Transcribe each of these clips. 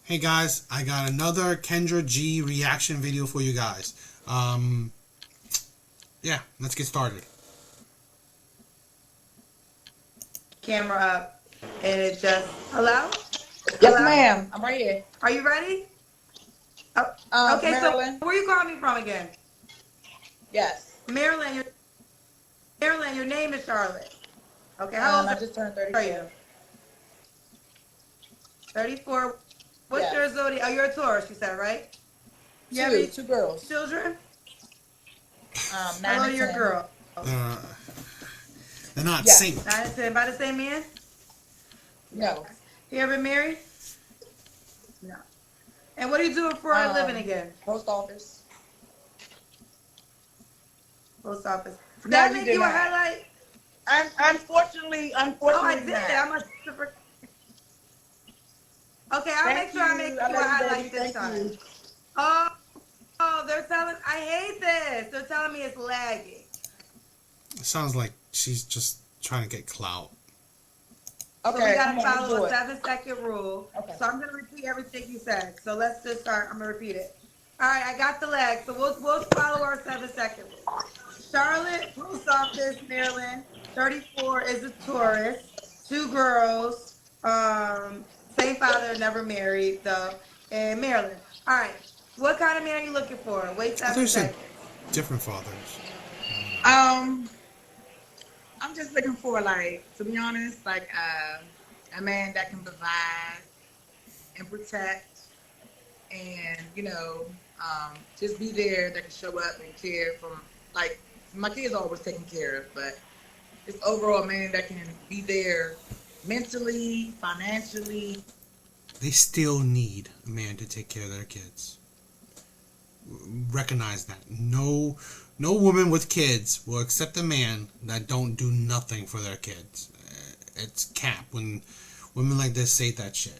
Hey guys, I got another Kendra G reaction video for you guys. Yeah, let's get started. Camera up, and it just hello. Yes, ma'am. I'm right here. Are you ready? Oh, okay. So Maryland. where you calling me from again? Yes. Maryland. Maryland. Your name is Charlotte. Okay. How old I just turned are 34. you? 34. What's Yes. your zodiac? Oh, you're a Taurus. You said, right? You have any Two girls. children? 9 How old are and your 10. girls? They're not Yes. synced. 9 and 10. By the same man? No. You ever married? No. And what are you doing for a living again? Post office. Post office. Did No, I you make did you a not. highlight? Unfortunately, Oh, I did. not. I must have Okay, I'll make sure I make you a highlight this time. Oh, they're telling. I hate this. They're telling me it's lagging. It sounds like she's just trying to get clout. Okay, so we gotta follow a 7-second rule. Okay. So I'm gonna repeat everything you said. So let's just start. I'm gonna repeat it. All right, I got the lag. So we'll follow our 7-second rule. Charlotte, post office, Maryland. 34 is a Taurus. 2 girls. Same father, never married though. In Maryland. All right. What kind of man are you looking for? Wait 7 seconds. Different fathers. I'm just looking for, like, to be honest, like a man that can provide and protect, and just be there, that can show up and care. From, like, my kids are always taken care of, but just overall a man that can be there mentally, financially. They still need a man to take care of their kids. Recognize that. No woman with kids will accept a man that don't do nothing for their kids. It's cap when women like this say that shit.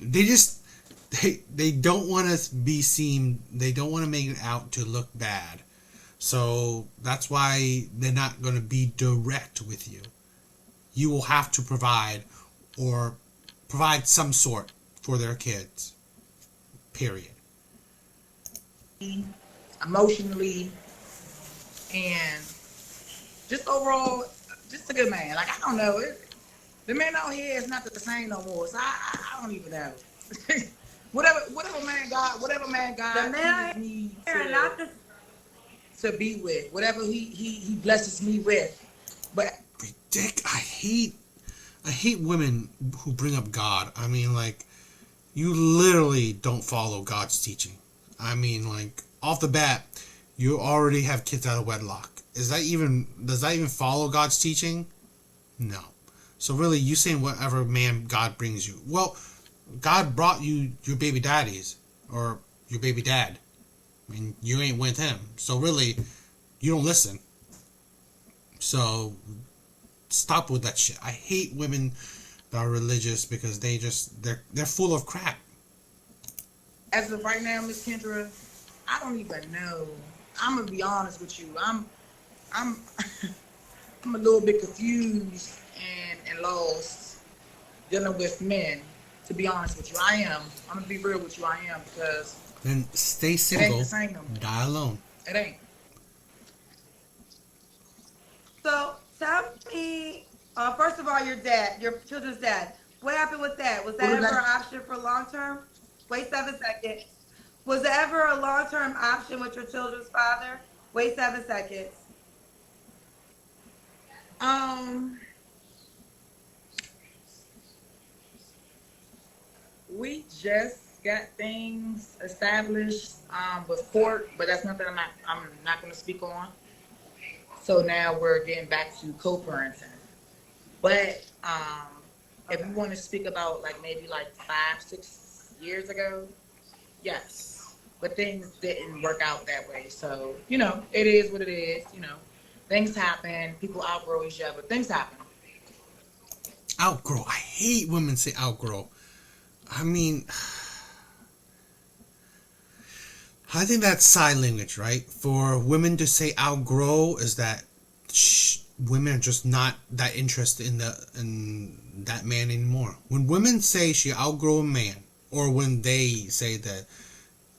They don't want to be seen. They don't want to make it out to look bad. So that's why they're not going to be direct with you. You will have to provide some sort for their kids. Period. Emotionally, and just overall, just a good man. Like, I don't know, the man out here is not the same no more. So I don't even know. whatever man God The man me here, not the. to be with, whatever he blesses me with. But I hate women who bring up God. I mean, like, you literally don't follow God's teaching. I mean, like, off the bat, you already have kids out of wedlock. Does that even follow God's teaching? No. So really, you saying whatever man God brings you. Well, God brought you your baby daddies or your baby dad. I mean, you ain't with him. So really, you don't listen. So stop with that shit. I hate women that are religious because they're full of crap. as of right now, Miss Kendra, I don't even know. I'm gonna be honest with you. I'm I'm a little bit confused and lost dealing with men. To be honest with you, I am. I'm gonna be real with you. I am, because Then stay it single. ain't the same no more. Die alone. It ain't. So tell me, first of all, your children's dad. What happened with that? Was that What was ever an that? option for long term? Wait 7 seconds. Was there ever a long term option with your children's father? Wait 7 seconds. Um, we just got things established with court, but that's nothing I'm not going to speak on. So now we're getting back to co-parenting. But if you want to speak about, like, maybe like 5-6 years ago, yes. But things didn't work out that way. So, it is what it is. Things happen. People outgrow each other. Things happen. Outgrow. I hate women say outgrow. I mean, I think that's sign language, right? For women to say outgrow is that women are just not that interested in that man anymore. When women say she outgrow a man, or when they say that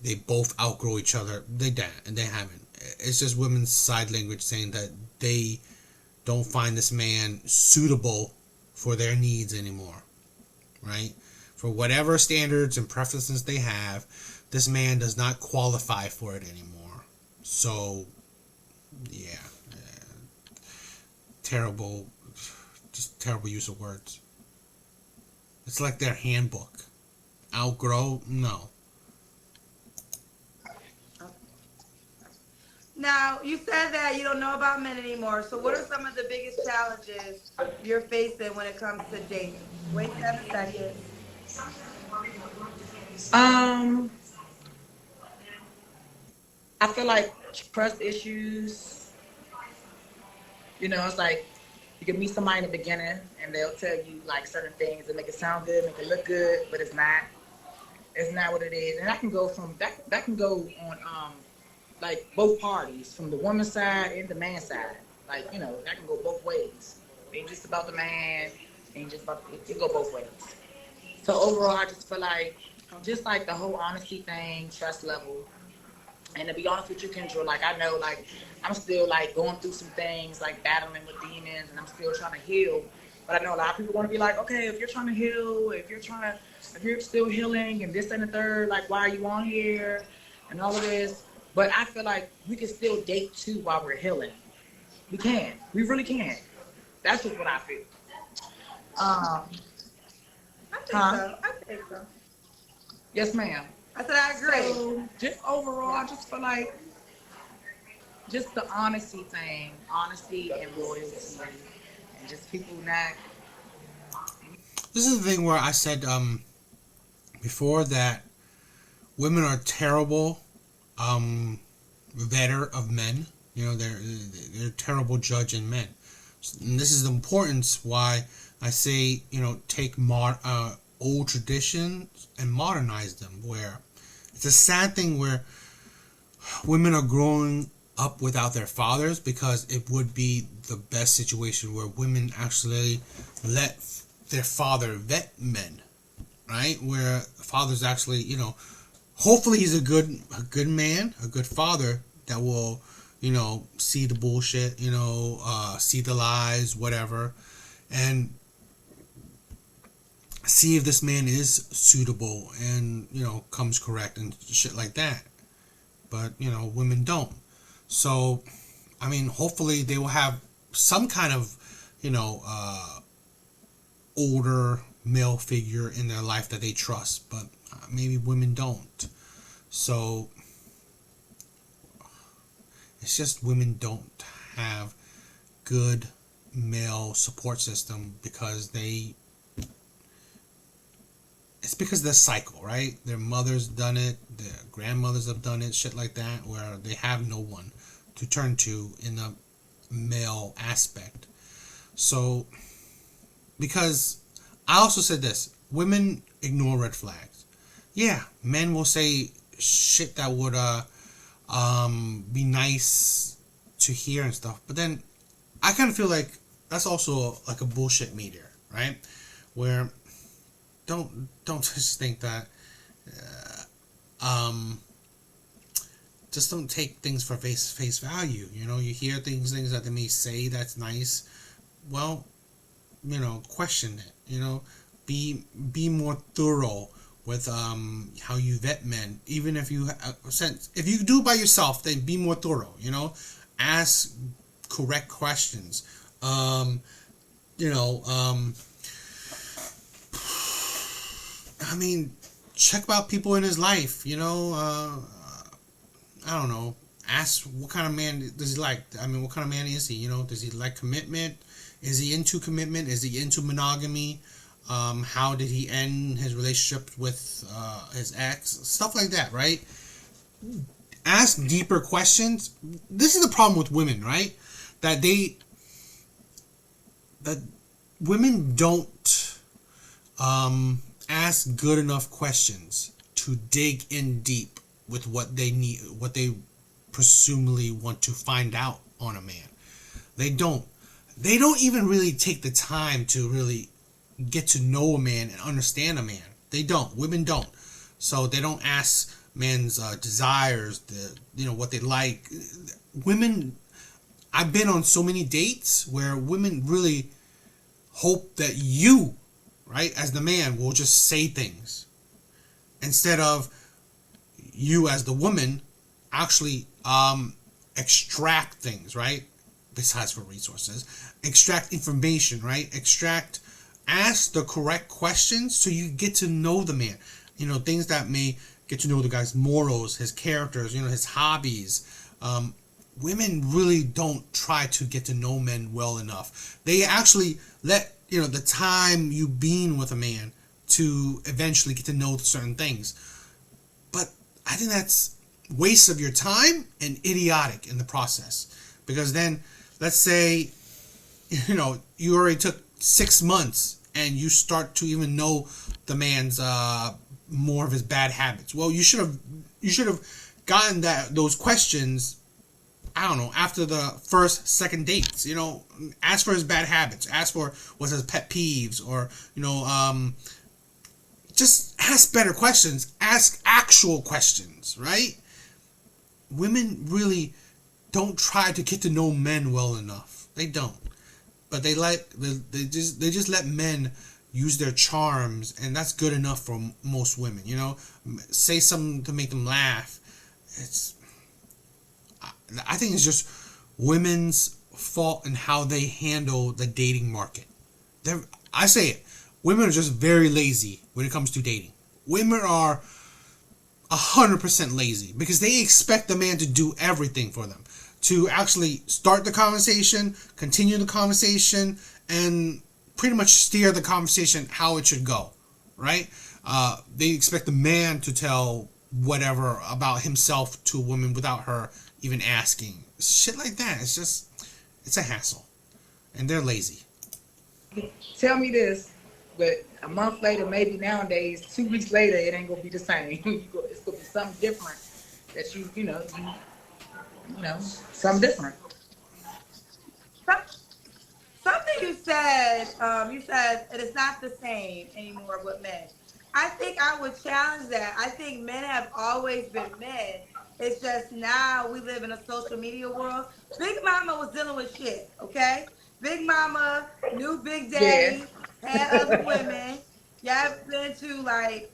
they both outgrow each other, they haven't. It's just women's side language saying that they don't find this man suitable for their needs anymore, right? For whatever standards and preferences they have, this man does not qualify for it anymore. So, yeah, terrible, just terrible use of words. It's like their handbook. Outgrow? No. Now, you said that you don't know about men anymore. So what are some of the biggest challenges you're facing when it comes to dating? Wait 7 seconds. I feel like trust issues. It's like you can meet somebody in the beginning and they'll tell you like certain things and make it sound good, make it look good, but it's not. It's not what it is. And that can go from that can go on like both parties, from the woman's side and the man's side. Like, that can go both ways. It ain't just about the man, ain't just about it go both ways. So overall I just feel like just like the whole honesty thing, trust level. And to be honest with you, Kendra, like I know, like I'm still like going through some things, like battling with demons, and I'm still trying to heal. But I know a lot of people want to be like, okay, if you're trying to heal, if you're still healing, and this and the third, like why are you on here, and all of this. But I feel like we can still date too while we're healing. We can, we really can. That's just what I feel. I think so. I think so. Yes, ma'am. I said I agree. So, just overall, I just feel like just the honesty thing, honesty and loyalty, and just people not. This is the thing where I said before that women are terrible vetter of men. They're terrible judge in men. And this is the importance why I say, take old traditions and modernize them, where it's a sad thing where women are growing up without their fathers, because it would be the best situation where women actually let their father vet men, right? Where fathers actually, hopefully he's a good man, a good father that will, see the bullshit, see the lies, whatever, and see if this man is suitable and, comes correct and shit like that. But, women don't. So, I mean, hopefully they will have some kind of, older male figure in their life that they trust, but maybe women don't. So, it's just women don't have good male support system because it's because of the cycle, right? Their mothers done it, their grandmothers have done it, shit like that, where they have no one to turn to in the male aspect. So, because I also said this, women ignore red flags. Yeah, men will say shit that would be nice to hear and stuff, but then I kind of feel like that's also like a bullshit meter, right? Where don't just think that just don't take things for face value. You hear things that they may say that's nice. Well, question it. Be more thorough with how you vet men. Even if you do it by yourself, then be more thorough. Ask correct questions. I mean, check about people in his life, I don't know. Ask what kind of man does he like. I mean, what kind of man is he? Does he like commitment? Is he into commitment? Is he into monogamy? How did he end his relationship with his ex? Stuff like that, right? Ask deeper questions. This is the problem with women, right? That women don't ask good enough questions to dig in deep with what they need, what they presumably want to find out on a man. They don't even really take the time to really get to know a man and understand a man. They don't. Women don't. So they don't ask men's desires, what they like. Women, I've been on so many dates where women really hope that you, right, as the man, will just say things instead of you as the woman actually extract things, right? Besides for resources, extract information, right? Ask the correct questions so you get to know the man. Things that may get to know the guy's morals, his characters, his hobbies. Women really don't try to get to know men well enough. They actually let, the time you being with a man to eventually get to know certain things. But I think that's waste of your time and idiotic in the process. Because then, let's say, you already took 6 months and you start to even know the man's more of his bad habits. Well, you should have gotten those questions, I don't know, after the first, second dates. Ask for his bad habits. Ask for what's his pet peeves, or just ask better questions. Ask actual questions, right? Women really don't try to get to know men well enough. They don't. But they just let men use their charms, and that's good enough for most women. Say something to make them laugh. I think it's just women's fault in how they handle the dating market. I say it. Women are just very lazy when it comes to dating. Women are 100% lazy because they expect the man to do everything for them, to actually start the conversation, continue the conversation, and pretty much steer the conversation how it should go, right? They expect the man to tell whatever about himself to a woman without her even asking. Shit like that. It's a hassle. And they're lazy. Tell me this, but a month later, maybe nowadays, 2 weeks later, it ain't gonna be the same. It's gonna be something different that something different. Something you said it is not the same anymore with men. I think I would challenge that. I think men have always been men. It's just now we live in a social media world. Big Mama was dealing with shit, okay? Big Mama knew Big Yeah. Daddy, had other women. You ever been to like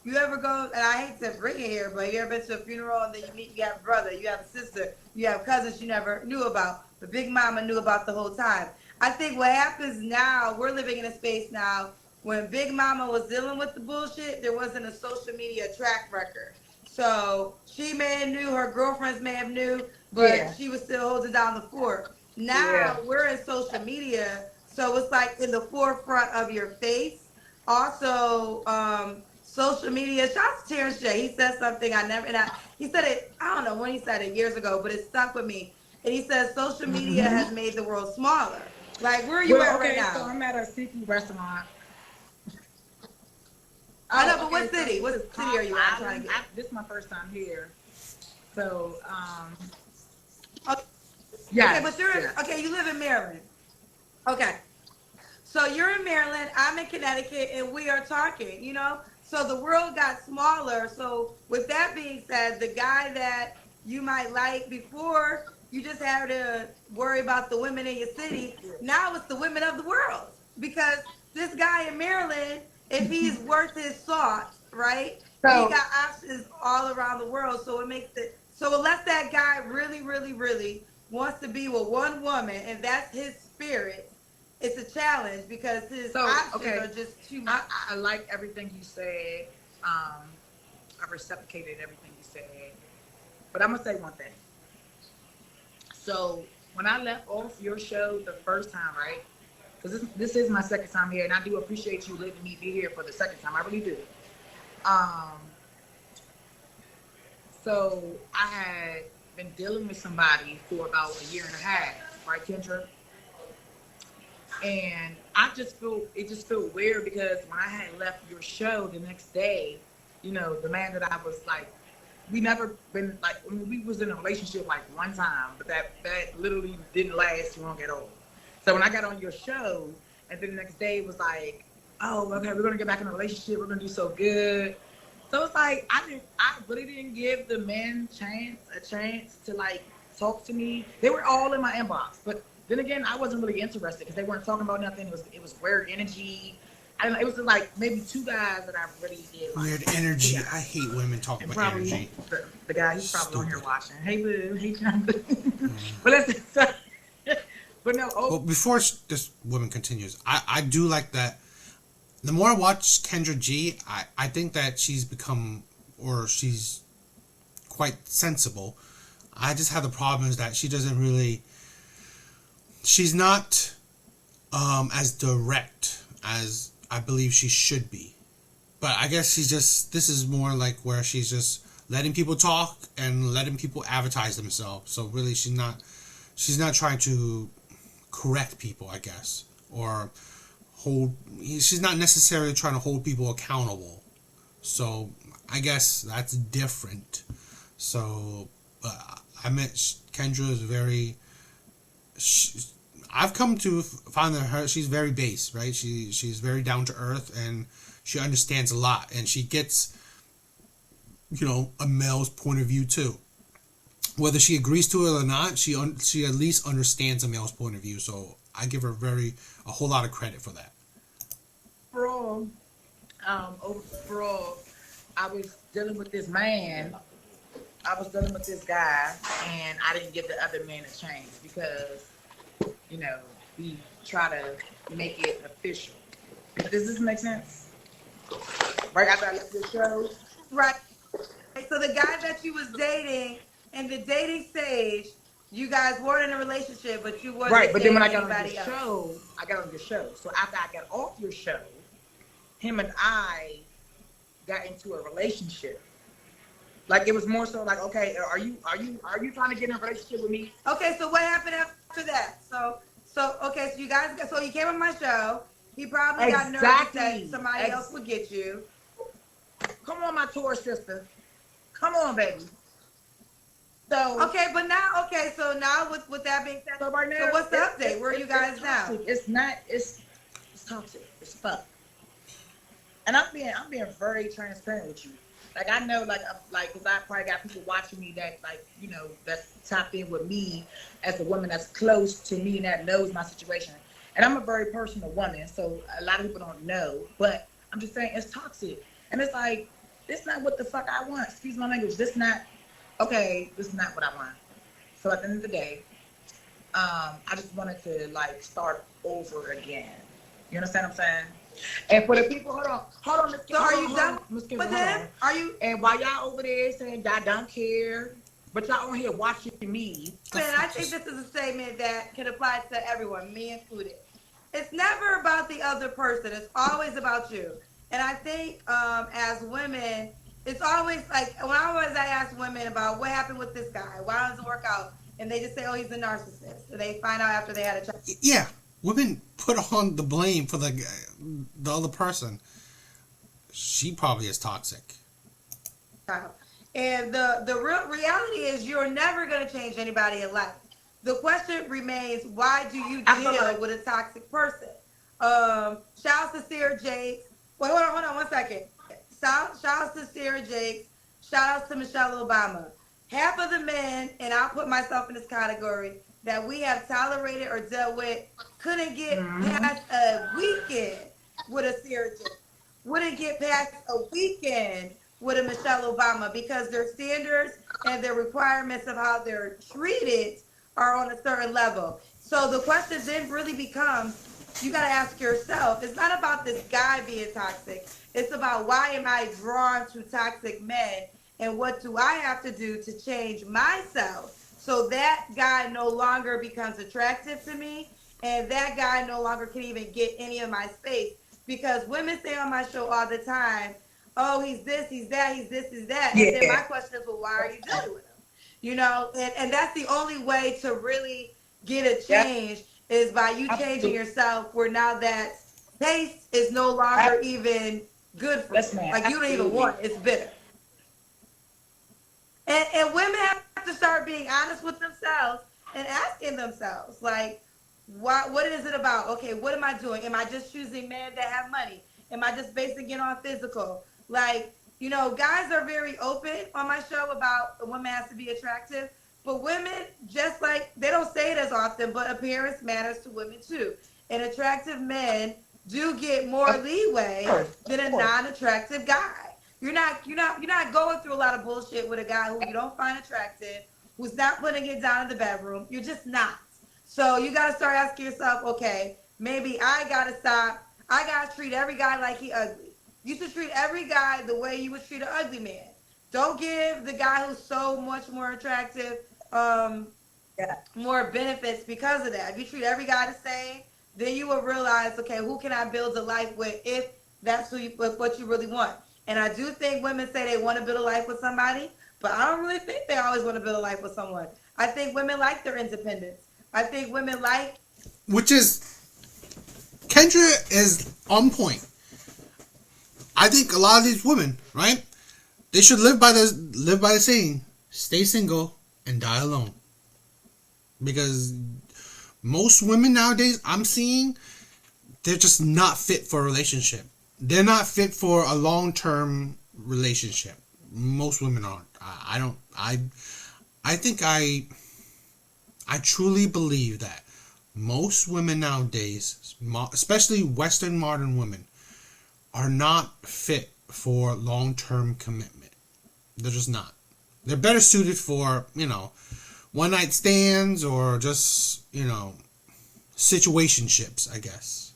you ever go, and I hate to bring it here, but you ever been to a funeral and then you have a brother, you have a sister, you have cousins you never knew about, but Big Mama knew about the whole time. I think what happens now, we're living in a space now when Big Mama was dealing with the bullshit, there wasn't a social media track record. So she may have knew, her girlfriends may have knew, but Yeah. she was still holding down the fort. Yeah. Now we're in social media, so it's like in the forefront of your face. Also, social media. Shout out to Terrence J. He said something he said it. I don't know when he said it years ago, but it stuck with me. And he says social media has made the world smaller. Like, where are you Well, at right okay, so now? I'm at a seafood restaurant. I know, but Okay, what city? so What this is city are you at? I'm trying to get. this is my first time here. So, Okay, yes, but you're yes. okay. You live in Maryland. Okay. So you're in Maryland, I'm in Connecticut, and we are talking, So the world got smaller. So with that being said, the guy that you might like before, you just had to worry about the women in your city. Now it's the women of the world. Because this guy in Maryland, if he's worth his salt, right? He So, got options all around the world. So it makes it so unless that guy really, really, really wants to be with one woman and that's his spirit, it's a challenge because his options okay, are just too much. I like everything you said. I reciprocated everything you said. But I'm gonna say one thing. So when I left off your show the first time, right? Because this is my second time here, and I do appreciate you letting me be here for the second time. I really do. Um, so I had been dealing with somebody for about a year and a half, right, Kendra? And it just feel weird because when I had left your show the next day, the man that I was like, we never been like, I mean, we was in a relationship like one time, but that literally didn't last long at all. So when I got on your show, and then the next day it was like, oh, okay, we're gonna get back in a relationship. We're gonna do so good. So it's like I really didn't give the men a chance to like talk to me. They were all in my inbox, but then again, I wasn't really interested because they weren't talking about nothing. It was weird energy. I don't know. It was like maybe two guys that I really did like. Weird energy. I hate women talking And about probably energy. the guy he's probably on here Stupid. watching. Hey boo, hey John. But let's. But no. Well, Oh, before this woman continues, I do like that. The more I watch Kendra G, I think that she's become, or she's quite sensible. I just have the problem is that she doesn't really, she's not as direct as I believe she should be. But I guess she's just, this is more like where she's just letting people talk and letting people advertise themselves. So really she's not trying to correct people, I guess, or she's not necessarily trying to hold people accountable. So I guess that's different. So I met Kendra is very, I've come to find that she's very base, right? She's very down to earth and she understands a lot and she gets, a male's point of view too. Whether she agrees to it or not, she at least understands a male's point of view. So I give her a whole lot of credit for that. overall, I was dealing with this man. I was dealing with this guy, and I didn't give the other man a chance because, we try to make it official. Does this make sense? Right after I left the show, Right. So the guy that you was dating in the dating stage, you guys weren't in a relationship, but you wasn't right. But then when I dating got on anybody your else. show, So after I got off your show, him and I got into a relationship. Like it was more so like, okay, are you trying to get in a relationship with me? Okay, so what happened after that? So you guys, so he came on my show. He probably got nervous that somebody else would get you. Come on, my tour sister. Come on, baby. So Okay, so now with that being said, so right now, so what's the update? Where are you guys now? toxic. It's toxic. It's fuck. And I'm being very transparent with you. Like I know, because I probably got people watching me that that's tapped in with me as a woman that's close to me and that knows my situation. And I'm a very personal woman, so a lot of people don't know. But I'm just saying it's toxic, and it's like this not what the fuck I want. Excuse my language. This is not what I want. So at the end of the day, I just wanted to start over again. You understand what I'm saying? And for the people, hold on, Miss Kim. So are you done Miss Kim, with hold him? on. Are you? And while y'all over there saying y'all don't care, but y'all on here watching me. And I think this is a statement that can apply to everyone, me included. It's never about the other person. It's always about you. And I think as women, it's always like when I ask women about what happened with this guy, why doesn't it work out, and they just say, "Oh, he's a narcissist." And they find out after they had a child. Yeah, women put on the blame for the other person. She probably is toxic. And the real reality is you're never going to change anybody in life. The question remains, why do you deal with a toxic person? Shout out to Sarah Jakes. Wait, hold on 1 second. Shout out to Sarah Jakes. Shout out to Michelle Obama. Half of the men, and I'll put myself in this category, that we have tolerated or dealt with couldn't get past a weekend with a Sarah Jakes. Wouldn't get past a weekend with a Michelle Obama because their standards and their requirements of how they're treated are on a certain level. So the question then really becomes, you got to ask yourself, it's not about this guy being toxic. It's about why am I drawn to toxic men and what do I have to do to change myself so that guy no longer becomes attractive to me and that guy no longer can even get any of my space. Because women say on my show all the time, oh, he's this, he's that, he's this, he's that. Yeah. And then my question is, well, why are you dealing with him? And that's the only way to really get a change is by you changing yourself where now that taste is no longer even good for you. Like you don't even want it. It's bitter. And women have to start being honest with themselves and asking themselves, like, what is it about? Okay, what am I doing? Am I just choosing men that have money? Am I just basing it on physical? Like, you know, guys are very open on my show about a woman has to be attractive, but women, just like they don't say it as often, but appearance matters to women too. And attractive men do get more leeway than a non-attractive guy. You're not going through a lot of bullshit with a guy who you don't find attractive, who's not putting it down in the bedroom. You're just not. So you gotta start asking yourself, okay, maybe I gotta stop. I gotta treat every guy like he ugly. You should treat every guy the way you would treat an ugly man. Don't give the guy who's so much more attractive Yeah. more benefits because of that. If you treat every guy the same, then you will realize, okay, who can I build a life with if that's what you really want. And I do think women say they want to build a life with somebody, but I don't really think they always want to build a life with someone. I think women like their independence. I think women like. Which is, Kendra is on point. I think a lot of these women, right? They should live by the saying, stay single and die alone. Because most women nowadays I'm seeing, they're just not fit for a relationship. They're not fit for a long-term relationship. Most women aren't. I truly believe that most women nowadays, especially Western modern women, are not fit for long-term commitment. They're just not. They're better suited for, one night stands or just, situationships, I guess.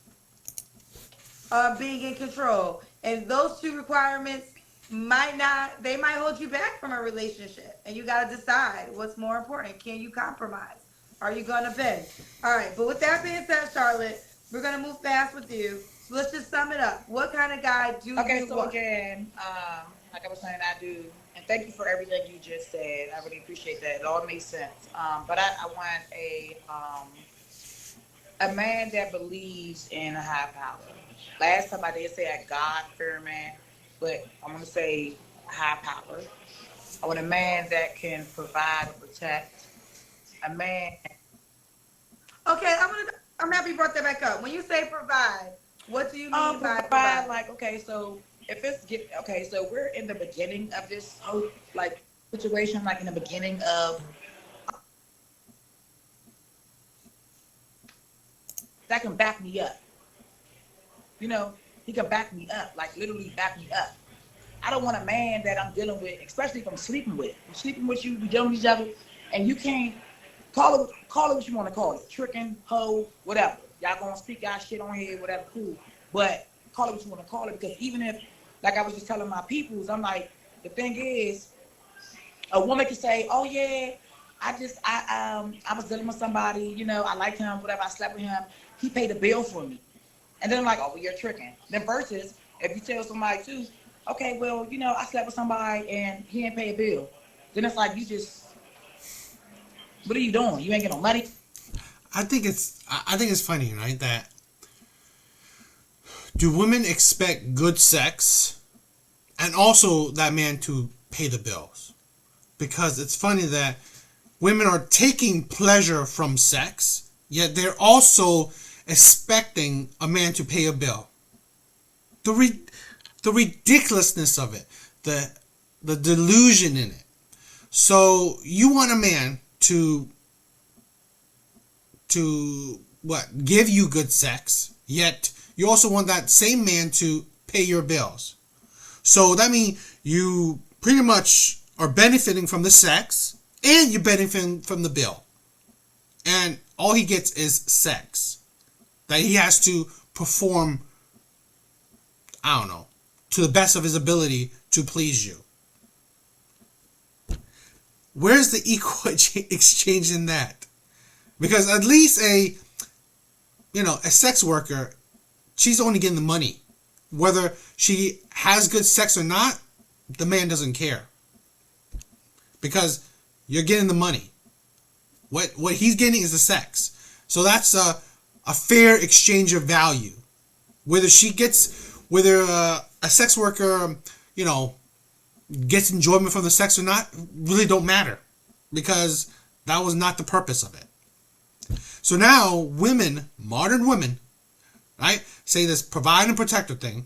Being in control. And those two requirements might hold you back from a relationship. And you got to decide what's more important. Can you compromise? Are you going to bend? All right. But with that being said, Charlotte, we're going to move fast with you. So let's just sum it up. What kind of guy do you want? Okay, so again, like I was saying, I do. And thank you for everything you just said. I really appreciate that. It all makes sense. But I want a man that believes in a high power. Last time I did say a God-fearing man, but I'm going to say high power. I want a man that can provide and protect. A man. Okay, I'm happy you brought that back up. When you say provide, what do you mean by provide? Like, okay, so so we're in the beginning of this whole situation, like in the beginning of that can back me up. He can back me up, like literally back me up. I don't want a man that I'm dealing with, especially if I'm sleeping with. I'm sleeping with you, we dealing with each other, and you can't call it what you want to call it. Tricking, hoe, whatever. Y'all gonna speak y'all shit on here, whatever, cool. But call it what you want to call it, because even if, like I was just telling my peoples, I'm like, the thing is, a woman can say, oh yeah, I was dealing with somebody, I liked him, whatever, I slept with him, he paid a bill for me. And then I'm like, oh, well, you're tricking. Then versus, if you tell somebody too, okay, well, I slept with somebody and he didn't pay a bill. Then it's like, what are you doing? You ain't getting no money? I think it's funny, right? That do women expect good sex and also that man to pay the bills? Because it's funny that women are taking pleasure from sex, yet they're also expecting a man to pay a bill. The ridiculousnly of it, the delusion in it. So you want a man to give you good sex, yet you also want that same man to pay your bills. So that means you pretty much are benefiting from the sex and you're benefiting from the bill. And all he gets is sex that he has to perform, I don't know, to the best of his ability to please you. Where's the equal exchange in that? Because at least a sex worker, she's only getting the money. Whether she has good sex or not, the man doesn't care. Because you're getting the money. What he's getting is the sex. So that's a fair exchange of value. Whether a sex worker, gets enjoyment from the sex or not, really don't matter. Because that was not the purpose of it. So now women, modern women, right, say this provide and protector thing.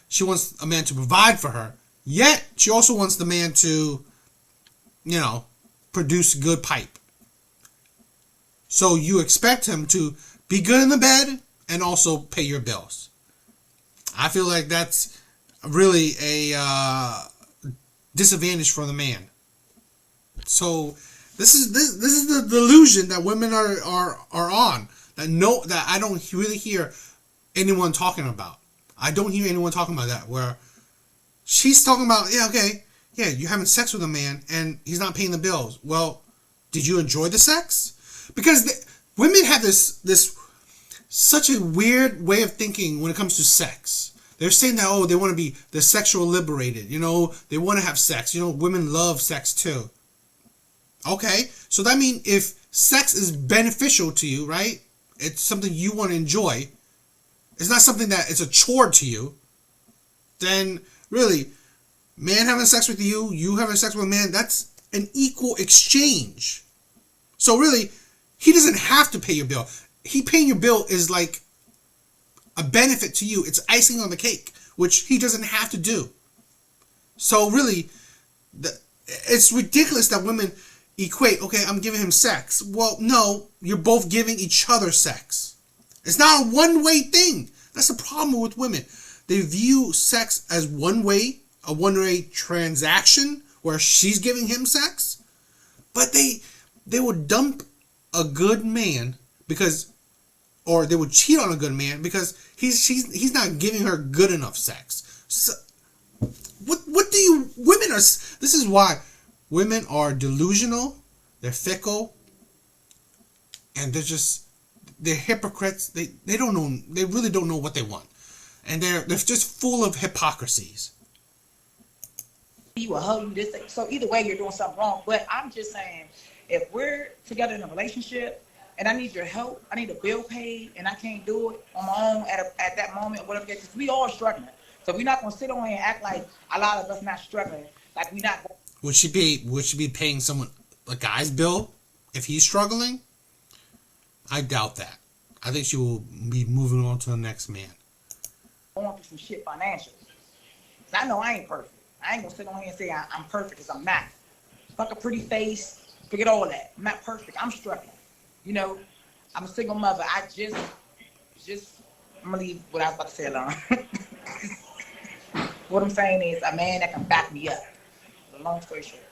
she wants a man to provide for her. Yet she also wants the man to, produce good pipe. So you expect him to be good in the bed and also pay your bills. I feel like that's really a disadvantage for the man. So this is the delusion that women are on, that I don't really hear anyone talking about. I don't hear anyone talking about that, where she's talking about, you're having sex with a man and he's not paying the bills. Well, did you enjoy the sex? Because women have this such a weird way of thinking when it comes to sex. They're saying that, they're sexual liberated. They want to have sex. Women love sex too. Okay, so that means if sex is beneficial to you, right? It's something you want to enjoy. It's not something that it's a chore to you. Then really, man having sex with you, you having sex with a man, that's an equal exchange. So really, he doesn't have to pay your bill. He paying your bill is like a benefit to you. It's icing on the cake, which he doesn't have to do. So really, it's ridiculous that women equate, okay, I'm giving him sex. Well, no, you're both giving each other sex. It's not a one-way thing. That's the problem with women. They view sex as a one-way transaction where she's giving him sex. But they would dump a good man or they would cheat on a good man because he's not giving her good enough sex. So, this is why women are delusional, they're fickle, and they're hypocrites. They really don't know what they want. And they're just full of hypocrisies. You will hug you this thing. So either way, you're doing something wrong. But I'm just saying, if we're together in a relationship and I need your help, I need a bill paid, and I can't do it on my own at that moment, whatever, because we all struggling. So we're not gonna sit on here and act like a lot of us not struggling, like we're not. Would she be paying someone, a guy's bill, if he's struggling? I doubt that. I think she will be moving on to the next man. Going through some shit financially. I know I ain't perfect. I ain't gonna sit on here and say I'm perfect, because I'm not. Fuck a pretty face, forget all that. I'm not perfect. I'm struggling. I'm a single mother. I just I'm gonna leave what I was about to say alone. What I'm saying is a man that can back me up. Long story short.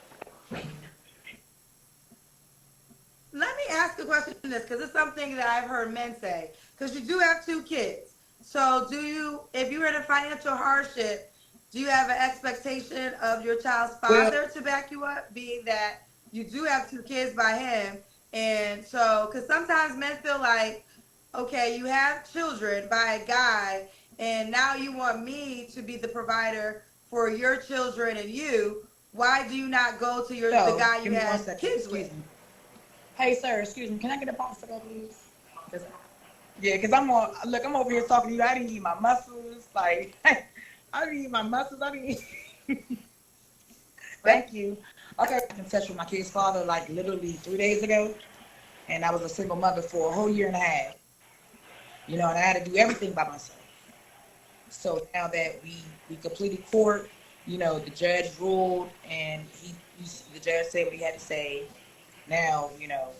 Let me ask a question on this, because it's something that I've heard men say. Because you do have 2 kids. So if you were in a financial hardship, do you have an expectation of your child's father to back you up, being that you do have 2 kids by him? And so, because sometimes men feel like, okay, you have children by a guy, and now you want me to be the provider for your children and you. Why do you not go to the guy you have kids with? Hey, sir, excuse me. Can I get a popsicle, please? Because I'm over here talking to you. I didn't eat my muscles. Like, I didn't eat my muscles. Thank you. Okay, I can touch with my kid's father like literally 3 days ago. And I was a single mother for a whole year and a half. And I had to do everything by myself. So now that we completed court, the judge ruled, and the judge said what he had to say. Now,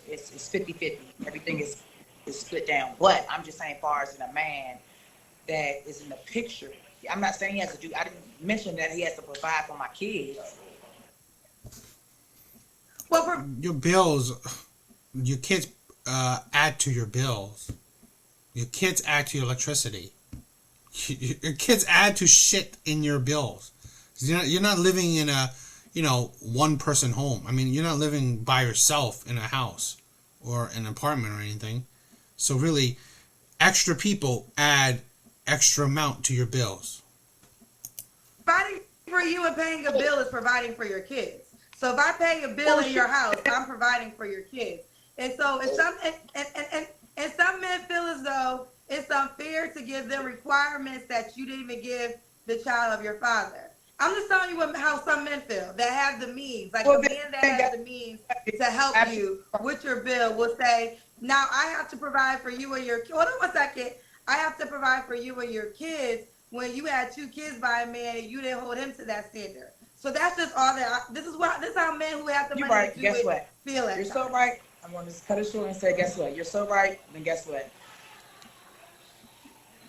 it's 50-50. Everything is split down. But I'm just saying, as far as in a man that is in the picture, I'm not saying he has to do, I didn't mention that he has to provide for my kids. Well, your bills, your kids add to your bills. Your kids add to your electricity. Your kids add to shit in your bills. You're not living in a, one person home. I mean, you're not living by yourself in a house or an apartment or anything. So really, extra people add extra amount to your bills. Providing for you and paying a bill is providing for your kids. So if I pay a bill in your house, I'm providing for your kids. And so some men feel as though it's unfair to give them requirements that you didn't even give the child of your father. I'm just telling you how some men feel that have the means. Like a man that has the means to help you with your bill will say, now I have to provide for you and your kids. Hold on one second. I have to provide for you and your kids, when you had 2 kids by a man and you didn't hold him to that standard. So that's just all that. This is how men who have the You're money right. to do Guess it what? feel at You're so times. right. I'm going to just cut it short and say, guess what? You're so right. Then guess what?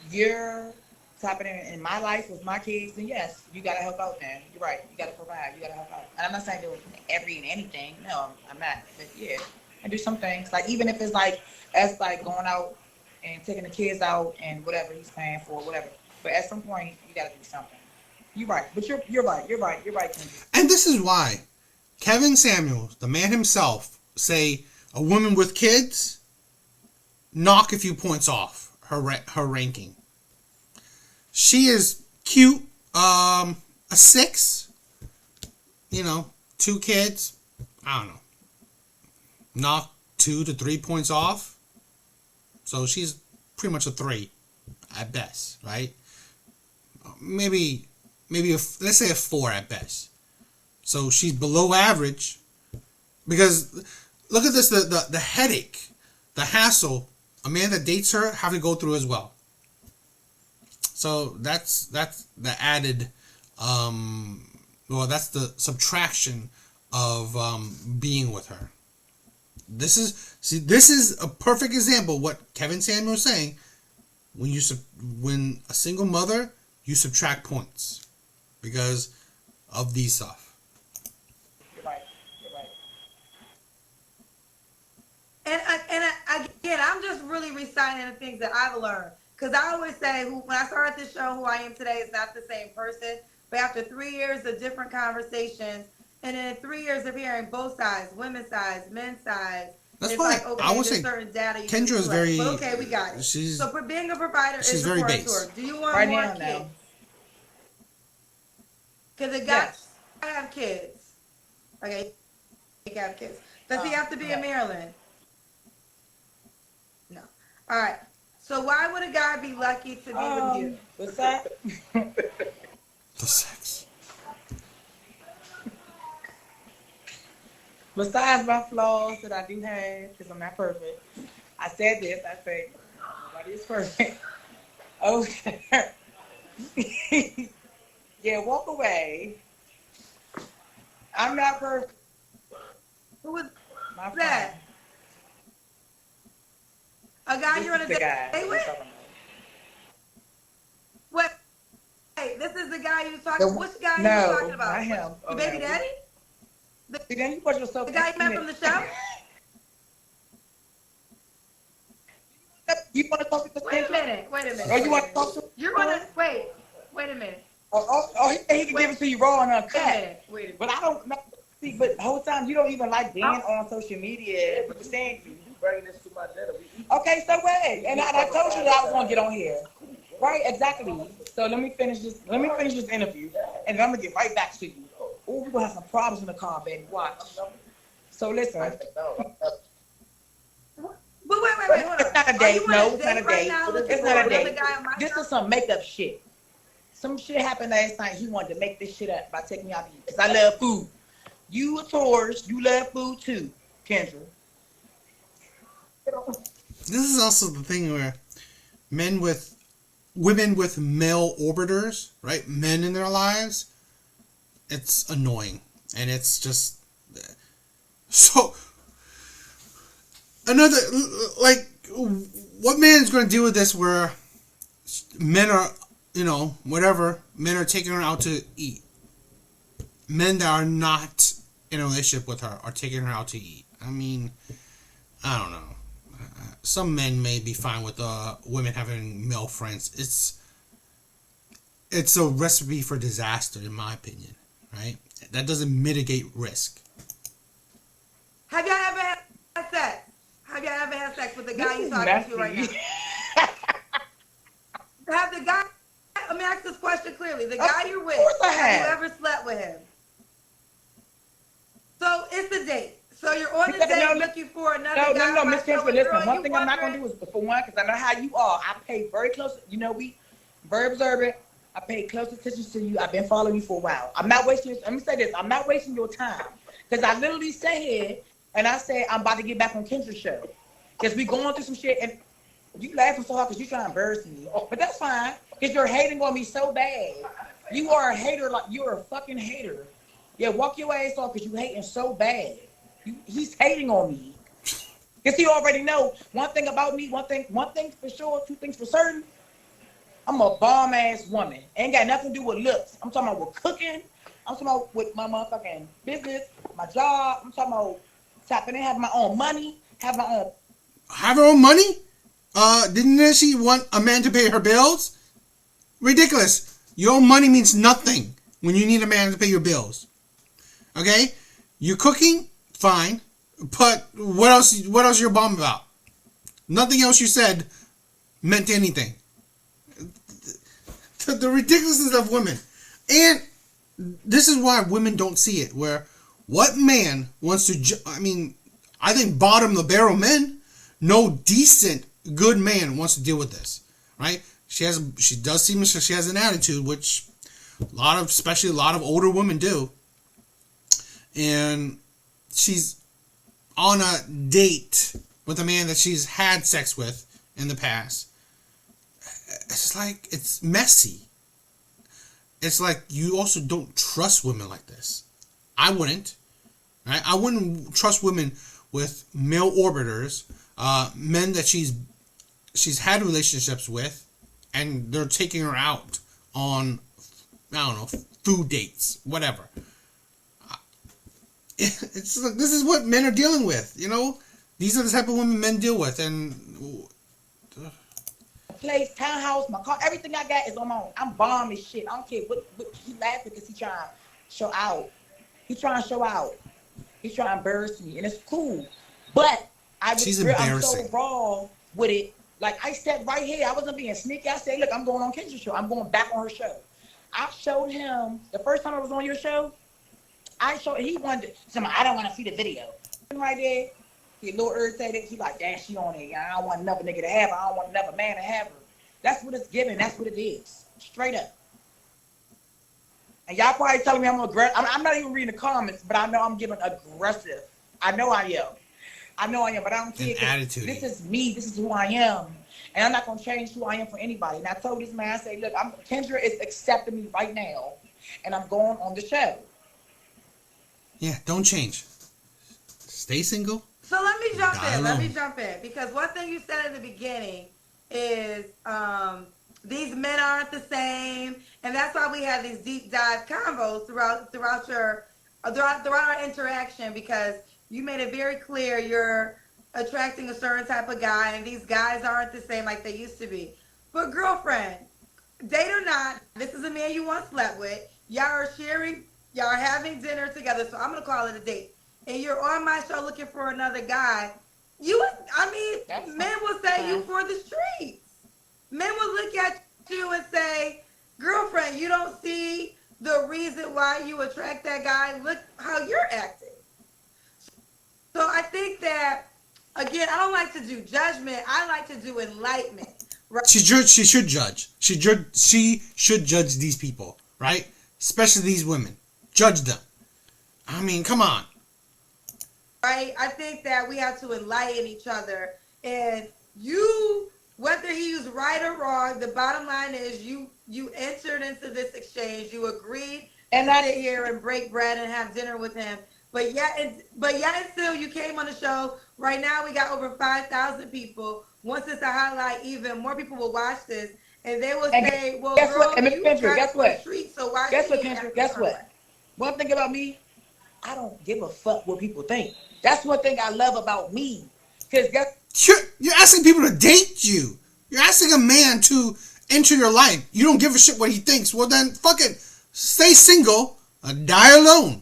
You're tapping in my life with my kids, and yes, you got to help out, man. You're right. You got to provide. You got to help out. And I'm not saying do every and anything. No, I'm not. But yeah, I do some things. Like even if it's like us like going out and taking the kids out and whatever he's paying for, whatever. But at some point, you got to do something. You're right. But you're right. You're right. You're right, Kendra. And this is why Kevin Samuels, the man himself, say a woman with kids knock a few points off her ranking. She is cute, a 6, 2 kids, I don't know, knock 2 to 3 points off. So she's pretty much a 3 at best, right? Maybe let's say a 4 at best. So she's below average, because look at this, the headache, the hassle a man that dates her have to go through as well. So that's the added, that's the subtraction of being with her. This is a perfect example of what Kevin Samuel is saying. When a single mother, you subtract points because of these stuff. You're right. You're right. And again, I'm just really reciting the things that I've learned. Because I always say, when I started this show, who I am today is not the same person. But after 3 years of different conversations, and then 3 years of hearing both sides, women's sides, men's sides, That's it's why like, okay, I would there's say certain data you Kendra can is collect. very. But okay, we got it. So for being a provider she's is very important base. to her. Do you want Right more now, kids? now. Because the guy Yes. have kids. Okay, he can have kids. Does he have to be no. in Maryland? No. All right. So why would a guy be lucky to be with you? What's that? The sex. Besides my flaws that I do have, because I'm not perfect, I said this, I say, nobody is perfect. Okay. Yeah, walk away. I'm not perfect. Who was My that? friend. A guy This you're on is a the date guy. with? We're talking What? Hey, this is the guy you was about. talking. Which guy you was talking No, about? not him. Your Oh, baby no. daddy? See, then you put yourself The guy you met from the show? You want to talk to this Wait a Kendra? minute. Wait a minute. Or you want to talk to You're gonna wait. Wait a minute. he can give it to you raw and Wait a uncut. minute. Wait a minute. But I don't know. See, but the whole time you don't even like being on social media. But you're saying you bringing this to my dinner. Okay, so wait. And I told you that I was gonna get on here. Right, exactly. So let me finish this. Let me finish this interview, and then I'm gonna get right back to you. Oh, we're gonna have some problems in the car, baby. Watch. So listen. But wait, hold on. It's not a Are date. you on No, a it's not a date right date. now looking It's for not a another date. guy on my This show? is some makeup shit. Some shit happened last night. He wanted to make this shit up by taking me out to eat. Because I love food. You a tourist. You love food too, Kendra. This is also the thing where women with male orbiters, right? Men in their lives, it's annoying. And it's just so another, like, what man is going to deal with this where men are, whatever, men are taking her out to eat. Men that are not in a relationship with her are taking her out to eat. I mean, I don't know. Some men may be fine with women having male friends. It's a recipe for disaster, in my opinion, right? That doesn't mitigate risk. Have y'all ever had sex? Have y'all ever had sex with the guy you're talking to right now? Have the guy? Let me ask this question clearly. The guy you're with, course I have you have. ever slept with him? So it's a date. So you're on a No, date no, looking for another guy. No, on my Miss show, Kendra, and listen. girl, One you thing I'm not gonna wondering- do is, for one, because I know how you are. I pay very close. We very observant. I pay close attention to you. I've been following you for a while. I'm not wasting. Let me say this. I'm not wasting your time, because I literally sat here and I said I'm about to get back on Kendra's show, because we going through some shit, and you laughing so hard because you trying to embarrass me. But that's fine. Because you're hating on me so bad. You are a hater, like you're a fucking hater. Yeah, walk your ass off because you hating so bad. He's hating on me. Because he already know one thing about me, one thing for sure, two things for certain. I'm a bomb ass woman. Ain't got nothing to do with looks. I'm talking about with cooking. I'm talking about with my motherfucking business, my job. I'm talking about tapping in, having my own money, have my own. Have her own money? Didn't she want a man to pay her bills? Ridiculous. Your own money means nothing when you need a man to pay your bills. Okay? You're cooking, fine. But what else you're bomb about? Nothing else you said meant anything. The ridiculousness of women. And this is why women don't see it. Where what man wants to... I think bottom of the barrel men, no decent, good man wants to deal with this. Right? She does seem she has an attitude, which especially a lot of older women do. And she's on a date with a man that she's had sex with in the past. It's like, it's messy. It's like you also don't trust women like this. I wouldn't. Right? I wouldn't trust women with male orbiters, men that she's had relationships with, and they're taking her out on, I don't know, food dates, whatever. It's like, this is what men are dealing with, you know? These are the type of women men deal with, and... Place, townhouse, my car, everything I got is on my own. I'm bomb as shit. I don't care what he laughing because he trying to show out. He trying to show out. He's trying to embarrass me, and it's cool. But I'm so raw with it. Like I said right here, I wasn't being sneaky. I said, look, I'm going on Kendra's show. I'm going back on her show. I showed him the first time I was on your show. He wanted to, I don't want to see the video. Right there, he a little irritated. He like, damn, she on it. I don't want another nigga to have her. I don't want another man to have her. That's what it's giving. That's what it is. Straight up. And y'all probably telling me I'm aggressive. I'm not even reading the comments, but I know I'm giving aggressive. I know I am, but I don't care. Attitude. This is me. This is who I am. And I'm not going to change who I am for anybody. And I told this man, I said, look, Kendra is accepting me right now, and I'm going on the show. Yeah, don't change. Stay single. So let me jump in. Because one thing you said in the beginning is these men aren't the same. And that's why we have these deep dive convos throughout our interaction, because you made it very clear you're attracting a certain type of guy, and these guys aren't the same like they used to be. But girlfriend, date or not, this is a man you once slept with. Y'all are having dinner together, so I'm going to call it a date. And you're on my show looking for another guy. Men will say you for the streets. Men will look at you and say, girlfriend, you don't see the reason why you attract that guy. Look how you're acting. So I think that, again, I don't like to do judgment. I like to do enlightenment. Right? She should judge. She should judge these people, right? Especially these women. Judge them. I mean, come on. Right? I think that we have to enlighten each other. And whether he was right or wrong, the bottom line is you entered into this exchange. You agreed to sit here and break bread and have dinner with him. But yet and still, you came on the show. Right now, we got over 5,000 people. Once it's a highlight, even more people will watch this, and they will say, "Well, guess girl, what? And you Kendra, guess what? Street, so why?" Guess what, Kendra? Guess what? One thing about me, I don't give a fuck what people think. That's one thing I love about me. Because you're asking people to date you. You're asking a man to enter your life. You don't give a shit what he thinks. Well, then, fuck it. Stay single or die alone.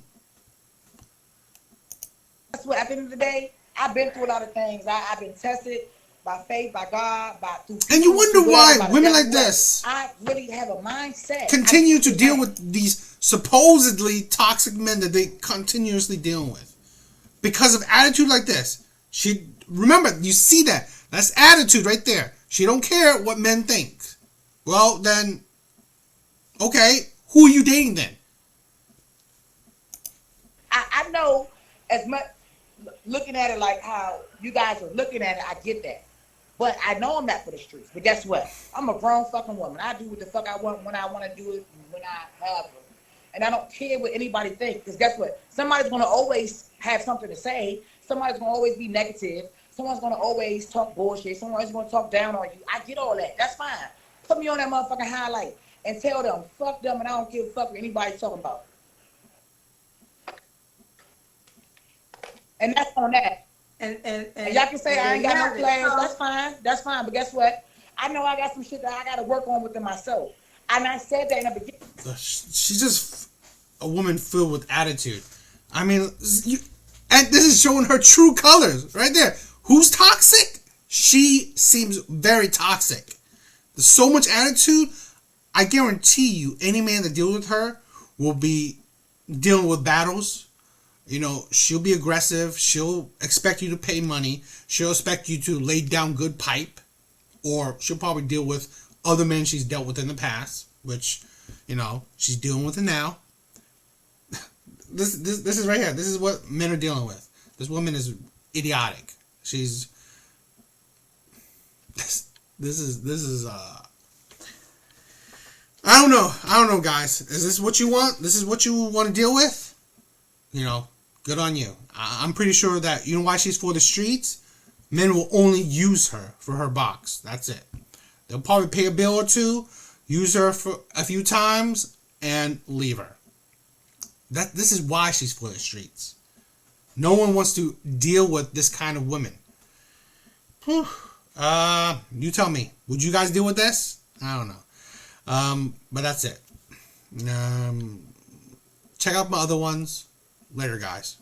That's what, at the end of the day, I've been through a lot of things. I've been tested by faith, by God, and you wonder why women like this I really have a mindset. Continue to deal with these supposedly toxic men that they continuously deal with. Because of attitude like this. Remember, you see that. That's attitude right there. She don't care what men think. Well, then, okay, who are you dating then? I know as much, looking at it like how you guys are looking at it, I get that. But I know I'm not for the streets. But guess what? I'm a grown fucking woman. I do what the fuck I want when I want to do it and when I have it. And I don't care what anybody thinks. Because guess what? Somebody's going to always have something to say. Somebody's going to always be negative. Someone's going to always talk bullshit. Someone's going to talk down on you. I get all that. That's fine. Put me on that motherfucking highlight and tell them, fuck them, and I don't give a fuck what anybody's talking about. And that's on that. And y'all can say I ain't got no class. So, That's fine. That's fine. But guess what? I know I got some shit that I got to work on within myself. And I said that in the beginning. She's just a woman filled with attitude. I mean, and this is showing her true colors right there. Who's toxic? She seems very toxic. There's so much attitude. I guarantee you, any man that deals with her will be dealing with battles. You know, she'll be aggressive. She'll expect you to pay money. She'll expect you to lay down good pipe. Or she'll probably deal with other men she's dealt with in the past, which, you know, she's dealing with it now. This is right here. This is what men are dealing with. This woman is idiotic. She's this is I don't know, guys. Is this what you want? This is what you want to deal with? You know, good on you. I'm pretty sure that, you know why she's for the streets? Men will only use her for her box. That's it. They'll probably pay a bill or two, use her for a few times, and leave her. This is why she's for the streets. No one wants to deal with this kind of woman. Whew. You tell me. Would you guys deal with this? I don't know. But that's it. Check out my other ones. Later, guys.